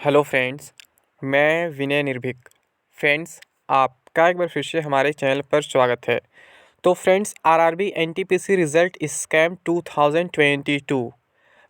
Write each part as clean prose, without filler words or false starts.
Hello friends, मैं विनय निर्भीक। Friends, आपका एक बार फिर से हमारे चैनल पर स्वागत है। तो friends, RRB NTPC result scam 2022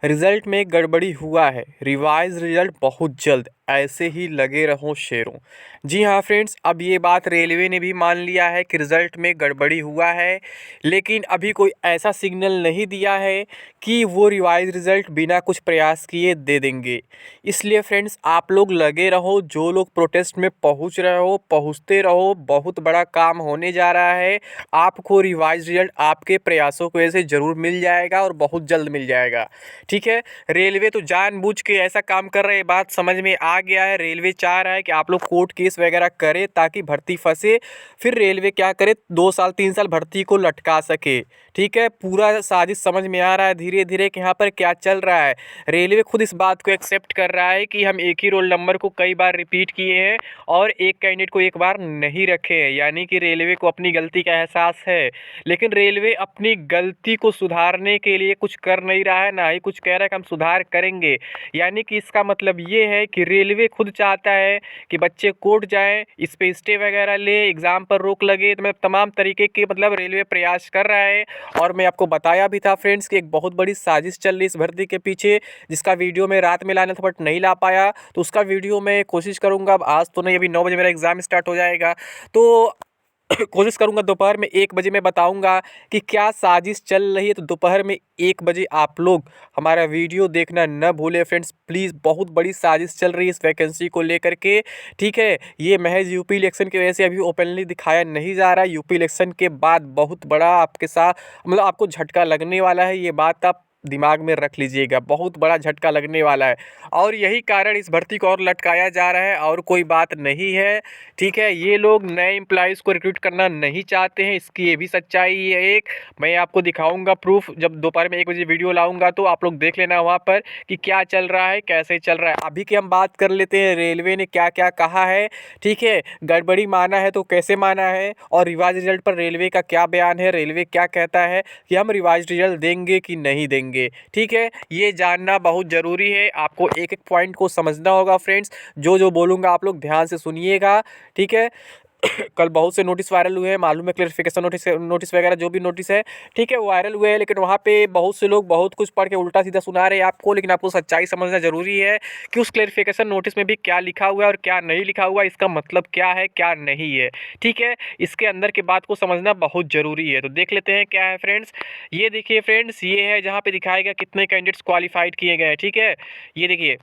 result में गड़बड़ी हुआ है। रिवाइज रिज़ल्ट बहुत जल्द, ऐसे ही लगे रहो शेरों। जी हाँ फ्रेंड्स, अब ये बात रेलवे ने भी मान लिया है कि रिज़ल्ट में गड़बड़ी हुआ है, लेकिन अभी कोई ऐसा सिग्नल नहीं दिया है कि वो रिवाइज रिज़ल्ट बिना कुछ प्रयास किए दे देंगे। इसलिए फ्रेंड्स, आप लोग लगे रहो, जो लोग प्रोटेस्ट में पहुंच रहे हो पहुंचते रहो। बहुत बड़ा काम होने जा रहा है। आपको रिवाइज रिज़ल्ट आपके प्रयासों की वजह से ज़रूर मिल जाएगा और बहुत जल्द मिल जाएगा। ठीक है, रेलवे तो जानबूझ के ऐसा काम कर रहे हैं, बात समझ में आ गया है। रेलवे चाह रहा है कि आप लोग कोर्ट केस वगैरह करें ताकि भर्ती फंसे, फिर रेलवे क्या करे, 2 साल 3 साल भर्ती को लटका सके। ठीक है, पूरा साजिश समझ में आ रहा है धीरे धीरे कि यहाँ पर क्या चल रहा है। रेलवे खुद इस बात को एक्सेप्ट कर रहा है कि हम एक ही रोल नंबर को कई बार रिपीट किए हैं और एक कैंडिडेट को एक बार नहीं रखे हैं, यानी कि रेलवे को अपनी गलती का एहसास है। लेकिन रेलवे अपनी गलती को सुधारने के लिए कुछ कर नहीं रहा है, ना ही कुछ कह रहा है कि हम सुधार करेंगे। यानी कि इसका मतलब ये है कि रेलवे खुद चाहता है कि बच्चे कोर्ट जाएं, इस पे स्टे वगैरह ले, एग्ज़ाम पर रोक लगे। तो मतलब तमाम तरीके के रेलवे प्रयास कर रहा है। और मैं आपको बताया भी था फ्रेंड्स कि एक बहुत बड़ी साजिश चल रही इस भर्ती के पीछे, जिसका वीडियो मैं रात में लाना था बट नहीं ला पाया। तो उसका वीडियो मैं कोशिश करूँगा, अब आज तो नहीं, अभी 9 बजे मेरा एग्ज़ाम स्टार्ट हो जाएगा, तो कोशिश करूँगा दोपहर में 1 बजे मैं बताऊँगा कि क्या साजिश चल रही है। तो दोपहर में 1 बजे आप लोग हमारा वीडियो देखना न भूलें फ्रेंड्स, प्लीज़। बहुत बड़ी साजिश चल रही है इस वैकेंसी को लेकर के। ठीक है, ये महज यूपी इलेक्शन की वजह से अभी ओपनली दिखाया नहीं जा रहा है। यूपी इलेक्शन के बाद बहुत बड़ा आपके साथ आपको झटका लगने वाला है। ये बात आप दिमाग में रख लीजिएगा, बहुत बड़ा झटका लगने वाला है। और यही कारण इस भर्ती को और लटकाया जा रहा है, और कोई बात नहीं है। ठीक है, ये लोग नए एम्प्लॉइज़ को रिक्रूट करना नहीं चाहते हैं, इसकी ये भी सच्चाई है एक। मैं आपको दिखाऊंगा प्रूफ, जब दोपहर में 1 बजे वीडियो लाऊंगा तो आप लोग देख लेना वहाँ पर कि क्या चल रहा है, कैसे चल रहा है। अभी की हम बात कर लेते हैं रेलवे ने क्या क्या कहा है। ठीक है, गड़बड़ी माना है तो कैसे माना है, और रिवाइज रिजल्ट पर रेलवे का क्या बयान है, रेलवे क्या कहता है कि हम रिवाइज रिजल्ट देंगे कि नहीं देंगे। ठीक है, ये जानना बहुत ज़रूरी है। आपको एक एक पॉइंट को समझना होगा फ्रेंड्स। जो जो बोलूँगा आप लोग ध्यान से सुनिएगा। ठीक है, कल बहुत से नोटिस वायरल हुए हैं, मालूम है, क्लेरिफिकेशन नोटिस वगैरह जो भी नोटिस है, ठीक है, वायरल हुए हैं। लेकिन वहाँ पे बहुत से लोग बहुत कुछ पढ़ के उल्टा सीधा सुना रहे हैं आपको, लेकिन आपको सच्चाई समझना जरूरी है कि उस क्लेरिफिकेशन नोटिस में भी क्या लिखा हुआ है और क्या नहीं लिखा हुआ है, इसका मतलब क्या है क्या नहीं है। ठीक है, इसके अंदर की बात को समझना बहुत ज़रूरी है। तो देख लेते हैं क्या है फ्रेंड्स। ये देखिए फ्रेंड्स, ये है जहाँ पे दिखाया गया कितने कैंडिडेट्स क्वालिफाइड किए गए हैं। ठीक है, ये देखिए,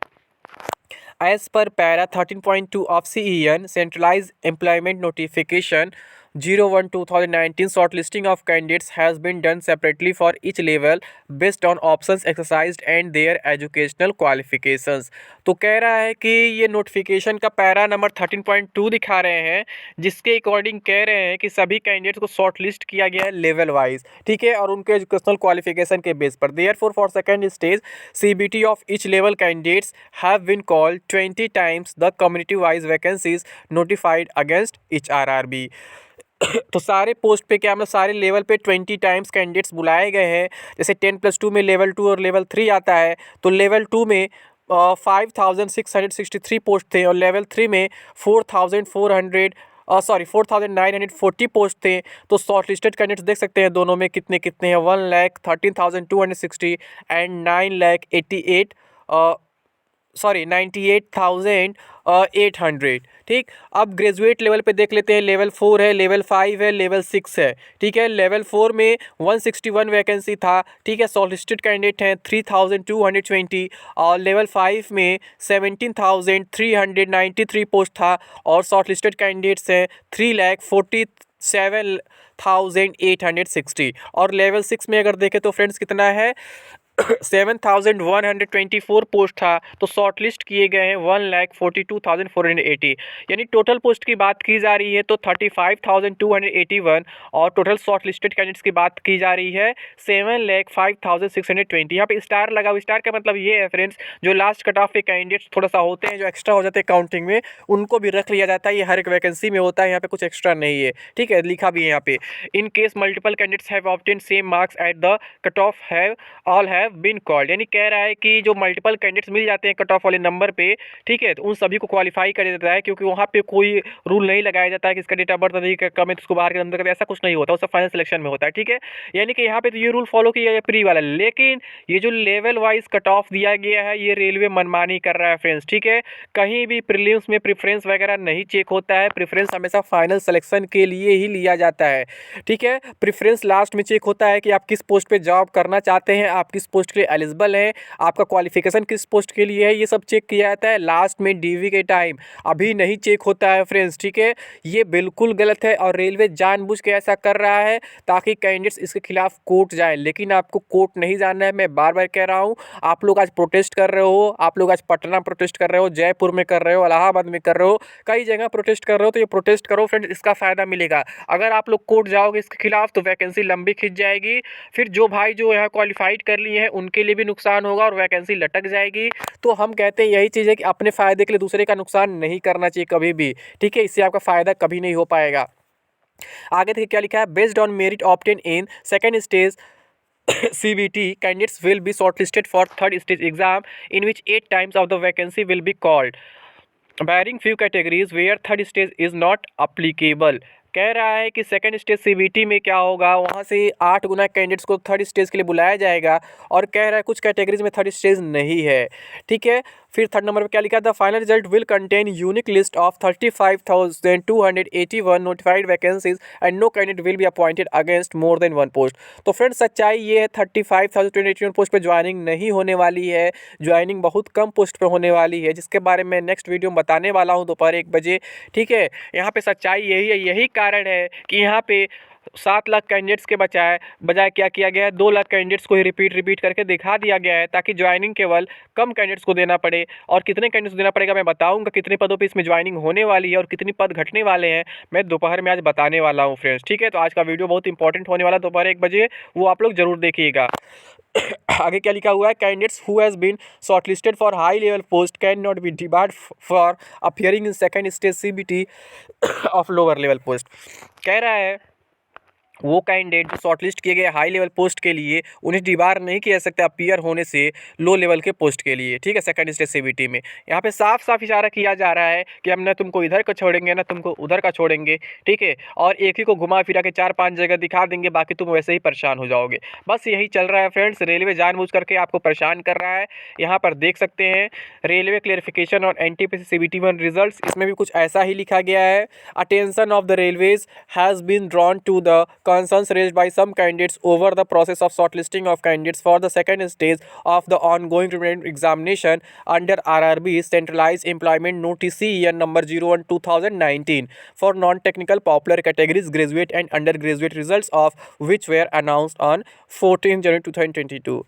as per para 13.2 of CEN centralized employment notification 01/2019 shortlisting of candidates has been done separately for each level based on options exercised and their educational qualifications। तो कह रहा है कि ये नोटिफिकेशन का पैरा नंबर 13.2 दिखा रहे हैं, जिसके अकॉर्डिंग कह रहे हैं कि सभी कैंडिडेट्स को शॉर्ट लिस्ट किया गया है लेवल वाइज। ठीक है, और उनके एजुकेशनल क्वालिफिकेशन के बेस पर। Therefore for second stage CBT of each level candidates have been called 20 times the community wise vacancies notified against each RRB। तो सारे पोस्ट पे क्या, मतलब सारे लेवल पे 20 टाइम्स कैंडिडेट्स बुलाए गए हैं। जैसे 10+2 में लेवल 2 और लेवल 3 आता है, तो लेवल 2 में 5663 पोस्ट थे और लेवल 3 में 4940 पोस्ट थे। तो शॉर्ट लिस्टेड कैंडिडेट्स देख सकते हैं दोनों में कितने कितने हैं, 1,13,260 एंड 9,88 98,800। ठीक, अब ग्रेजुएट लेवल पे देख लेते हैं। लेवल 4 है, लेवल 5 है, लेवल 6 है। ठीक है, लेवल 4 में 161 वैकेंसी था। ठीक है, शॉर्टलिस्टेड कैंडिडेट हैं 3,220 और लेवल 5 में 17,393 पोस्ट था और शॉर्टलिस्टेड कैंडिडेट्स हैं 3,47,860। और लेवल 6 में अगर देखें तो फ्रेंड्स कितना है 7,124 पोस्ट था, तो शॉर्ट लिस्ट किए गए हैं 1,42,480। यानी टोटल पोस्ट की बात की जा रही है तो 35,281 और टोटल शॉर्ट लिस्टेड कैंडिडेट्स की बात की जा रही है 7,05,620। यहाँ पे स्टार लगा हुआ, स्टार का मतलब ये है फ्रेंड्स, जो लास्ट कट ऑफ के कैंडिडेट्स थोड़ा सा होते हैं, जो एक्स्ट्रा हो जाते हैं काउंटिंग में, उनको भी रख लिया जाता है। ये हर एक वैकेंसी में होता है, यहाँ पे कुछ एक्स्ट्रा नहीं है। ठीक है, लिखा भी है यहाँ पे, in case multiple candidates have obtain same marks at the cut off have all have have been called, यानी कह रहा है कि जो मल्टीपल कैंडिडेट्स मिल जाते हैं कट ऑफ वाले नंबर पे, ठीक है, तो उन सभी को क्वालिफाई कर देता है, क्योंकि वहाँ पे कोई रूल नहीं लगाया जाता है कि इसका डेट ऑफ बर्थ अधिक कम है तो उसको बाहर के अंदर कर, ऐसा कुछ नहीं होता, वो सब फाइनल सिलेक्शन में होता है, ठीक है। यानी कि यहाँ पे तो ये रूल फॉलो किया गया प्री वाला, लेकिन ये जो लेवल वाइज कट ऑफ दिया गया है ये रेलवे मनमानी कर रहा है फ्रेंड्स, ठीक है। कहीं भी प्रीलिम्स में प्रेफरेंस वगैरह नहीं चेक होता है, प्रेफरेंस हमेशा फाइनल सिलेक्शन के लिए ही लिया जाता है, ठीक है। प्रेफरेंस लास्ट में चेक होता है कि आप किस पोस्ट पे जॉब करना चाहते हैं, आप किस पोस्ट के लिए एलिजिबल हैं, आपका क्वालिफिकेशन किस पोस्ट के लिए है, ये सब चेक किया जाता है लास्ट में डीवी के टाइम, अभी नहीं चेक होता है फ्रेंड्स, ठीक है। ये बिल्कुल गलत है और रेलवे जानबूझ के ऐसा कर रहा है ताकि कैंडिडेट्स इसके खिलाफ कोर्ट जाए, लेकिन आपको कोर्ट नहीं जाना है। मैं बार बार कह रहा हूँ, आप लोग आज प्रोटेस्ट कर रहे हो, आप लोग आज पटना प्रोटेस्ट कर रहे हो, जयपुर में कर रहे हो, इलाहाबाद में कर रहे हो, कई जगह प्रोटेस्ट कर रहे हो, तो ये प्रोटेस्ट करो फ्रेंड्स, इसका फ़ायदा मिलेगा। अगर आप लोग कोर्ट जाओगे इसके खिलाफ तो वैकेंसी लंबी खिंच जाएगी, फिर जो भाई जो यहाँ क्वालिफाइड कर लिए हैं उनके लिए भी नुकसान होगा और वैकेंसी लटक जाएगी। तो हम कहते हैं यही चीज़ है कि अपने फ़ायदे के लिए दूसरे का नुकसान नहीं करना चाहिए कभी भी, ठीक है, इससे आपका फ़ायदा कभी नहीं हो पाएगा। आगे देखिए क्या लिखा है, based on merit obtain in second stage CBT, candidates will be shortlisted for third stage exam in which 8 times of the vacancy will be called, barring few categories where third stage is not applicable। कह रहा है कि second stage CBT में क्या होगा, वहाँ से 8 गुना candidates को थर्ड स्टेज के लिए बुलाया जाएगा, और कह रहा है कुछ कैटेगरीज में थर्ड स्टेज नहीं है, ठीक है। फिर थर्ड नंबर पे क्या लिखा, the final result will contain unique list of 35,281 notified vacancies and no candidate will be appointed against more than one post. तो फ्रेंड्स सच्चाई ये है 35,281 पोस्ट पे ज्वाइनिंग नहीं होने वाली है, ज्वाइनिंग बहुत कम पोस्ट पे होने वाली है, जिसके बारे में नेक्स्ट वीडियो में बताने वाला हूँ दोपहर 1 बजे, ठीक है। यहाँ पे सच्चाई यही है, यही कारण है कि यहाँ पे 7 लाख कैंडिडेट्स के बजाय क्या किया गया है, 2 लाख कैंडिडेट्स को ही रिपीट करके दिखा दिया गया है, ताकि ज्वाइनिंग केवल कम कैंडिडेट्स को देना पड़े। और कितने कैंडिडेट्स को देना पड़ेगा मैं बताऊंगा, कितने पदों पे इसमें ज्वाइनिंग होने वाली है और कितने पद घटने वाले हैं, मैं दोपहर में आज बताने वाला हूँ फ्रेंड्स, ठीक है। तो आज का वीडियो बहुत इंपॉर्टेंट होने वाला है, दोपहर 1 बजे, वो आप लोग जरूर देखिएगा। आगे क्या लिखा हुआ है, candidates who has been shortlisted for high level post can not be debarred for appearing in second stage CBT of lower level post. कह रहा है वो कैंडिडेट जो शॉर्टलिस्ट किए गए हाई लेवल पोस्ट के लिए, उन्हें डिबार नहीं किया जा सकता अपीयर होने से लो लेवल के पोस्ट के लिए, ठीक है, सेकंड स्टेज CBT में। यहाँ पे साफ साफ इशारा किया जा रहा है कि हम ना तुमको इधर का छोड़ेंगे ना तुमको उधर का छोड़ेंगे, ठीक है, और एक ही को घुमा फिरा के 4-5 जगह दिखा देंगे, बाकी तुम वैसे ही परेशान हो जाओगे। बस यही चल रहा है फ्रेंड्स, रेलवे जानबूझ करके आपको परेशान कर रहा है। यहाँ पर देख सकते हैं रेलवे क्लेरिफिकेशन और NTPC CBT 1 रिजल्ट, इसमें भी कुछ ऐसा ही लिखा गया है, attention of the railways has been drawn to the concerns raised by some candidates over the process of shortlisting of candidates for the second stage of the ongoing preliminary examination under RRB Centralized Employment Notice CEN number 01/2019 for non-technical popular categories graduate and undergraduate, results of which were announced on 14 January 2022।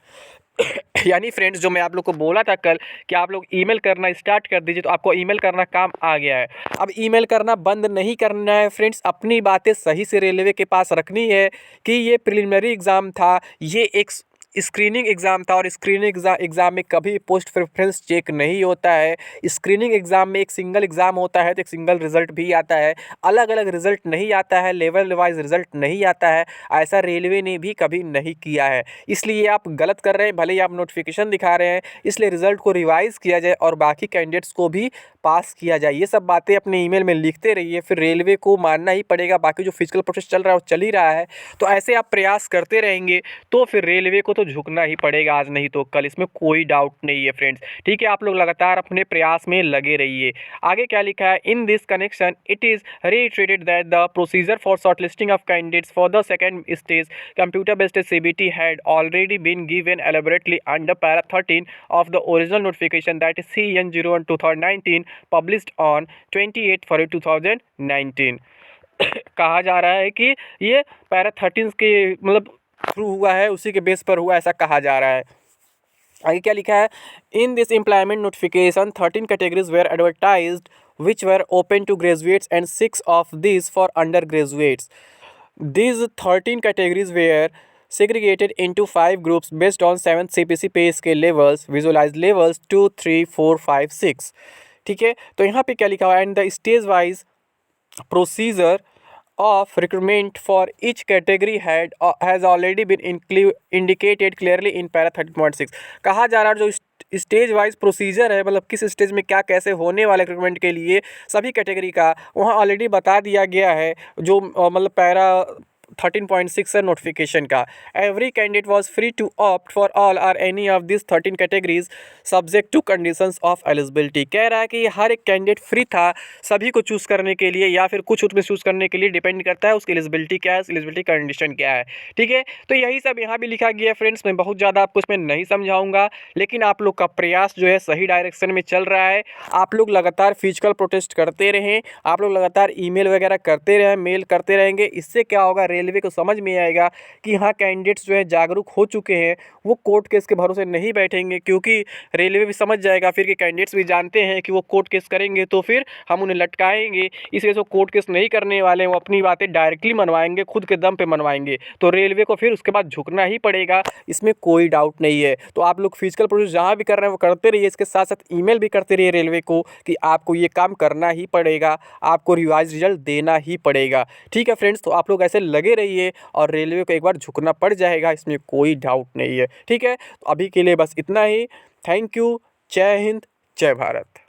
यानी friends जो मैं आप लोग को बोला था कल कि आप लोग ईमेल करना स्टार्ट कर दीजिए, तो आपको ईमेल करना काम आ गया है। अब ईमेल करना बंद नहीं करना है फ्रेंड्स, अपनी बातें सही से रेलवे के पास रखनी है कि ये प्रिलिमिनरी एग्ज़ाम था, ये एक स्क्रीनिंग एग्ज़ाम था, और स्क्रीनिंग एग्ज़ाम में कभी पोस्ट प्रेफरेंस चेक नहीं होता है। स्क्रीनिंग एग्ज़ाम में एक सिंगल एग्ज़ाम होता है तो एक सिंगल रिज़ल्ट भी आता है, अलग अलग रिज़ल्ट नहीं आता है, लेवल वाइज रिज़ल्ट नहीं आता है, ऐसा रेलवे ने भी कभी नहीं किया है। इसलिए आप गलत कर रहे हैं, भले ही आप नोटिफिकेशन दिखा रहे हैं, इसलिए रिज़ल्ट को रिवाइज़ किया जाए और बाकी कैंडिडेट्स को भी पास किया जाए। ये सब बातें अपने ईमेल में लिखते रहिए, फिर रेलवे को मानना ही पड़ेगा, बाकी जो फिजिकल प्रोसेस चल रहा है वो चल ही रहा है। तो ऐसे आप प्रयास करते रहेंगे तो फिर रेलवे को तो झुकना ही पड़ेगा, आज नहीं तो कल, इसमें कोई डाउट नहीं है फ्रेंड्स, ठीक है। आप लोग लगातार अपने प्रयास में लगे रहिए। आगे क्या लिखा है, in this connection it is reiterated that the procedure for shortlisting of candidates for the second stage computer based CBT had already been given elaborately under para 13 of the original notification, that is CN 01/2019 published on 28 February 2019। कहा जा रहा है कि ये para 13 के मतलब through हुआ है, उसी के बेस पर हुआ, ऐसा कहा जा रहा है। आगे क्या लिखा है, in this employment notification 13 categories were advertised which were open to graduates and 6 of these for undergraduates. These 13 categories were segregated into 5 groups based on 7 CPC pay scale levels, visualized levels 2, 3, 4, 5, 6। ठीक है, तो यहाँ पे क्या लिखा हुआ है, and the stage wise procedure of recruitment for each category has already been indicated clearly in para 13.6। कहा जा रहा है जो स्टेज वाइज प्रोसीजर है, मतलब किस स्टेज में क्या कैसे होने वाले रिक्रूटमेंट के लिए सभी कैटेगरी का वहाँ ऑलरेडी बता दिया गया है, जो मतलब पैरा 13.6 है नोटिफिकेशन का। Every candidate was free to opt for all or any of this 13 categories subject to conditions of eligibility. कह रहा है कि हर एक कैंडिडेट फ्री था सभी को चूज़ करने के लिए, या फिर कुछ उसमें चूज़ करने के लिए, डिपेंड करता है उसकी एलिजिबिलिटी क्या है, एलिजिबिलिटी कंडीशन क्या है। ठीक है, तो यही सब यहाँ भी लिखा गया है फ्रेंड्स। मैं बहुत ज़्यादा आपको इसमें नहीं समझाऊंगा, लेकिन आप लोग का प्रयास जो है सही डायरेक्शन में चल रहा है। आप लोग लगातार फिजिकल प्रोटेस्ट करते रहें, आप लोग लगातार ईमेल वगैरह करते रहें, मेल करते रहेंगे। इससे क्या होगा, रेलवे को समझ में आएगा कि हाँ कैंडिडेट्स जो है जागरूक हो चुके हैं, वो कोर्ट केस के भरोसे नहीं बैठेंगे, क्योंकि रेलवे भी समझ जाएगा फिर कि कैंडिडेट्स भी जानते हैं कि वो कोर्ट केस करेंगे तो फिर हम उन्हें लटकाएंगे, इसलिए वो कोर्ट केस नहीं करने वाले, वो अपनी बातें डायरेक्टली मनवाएंगे, खुद के दम पे मनवाएंगे, तो रेलवे को फिर उसके बाद झुकना ही पड़ेगा, इसमें कोई डाउट नहीं है। तो आप लोग फिजिकल प्रोसेस जहाँ भी कर रहे हैं वो करते रहिए, इसके साथ साथ ईमेल भी करते रहिए रेलवे को कि आपको ये काम करना ही पड़ेगा, आपको रिवाइज रिजल्ट देना ही पड़ेगा। ठीक है फ्रेंड्स, तो आप लोग ऐसे लगे रहिए और रेलवे को एक बार झुकना पड़ जाएगा, इसमें कोई डाउट नहीं है। ठीक है, तो अभी के लिए बस इतना ही। Thank you. जय हिंद, जय भारत।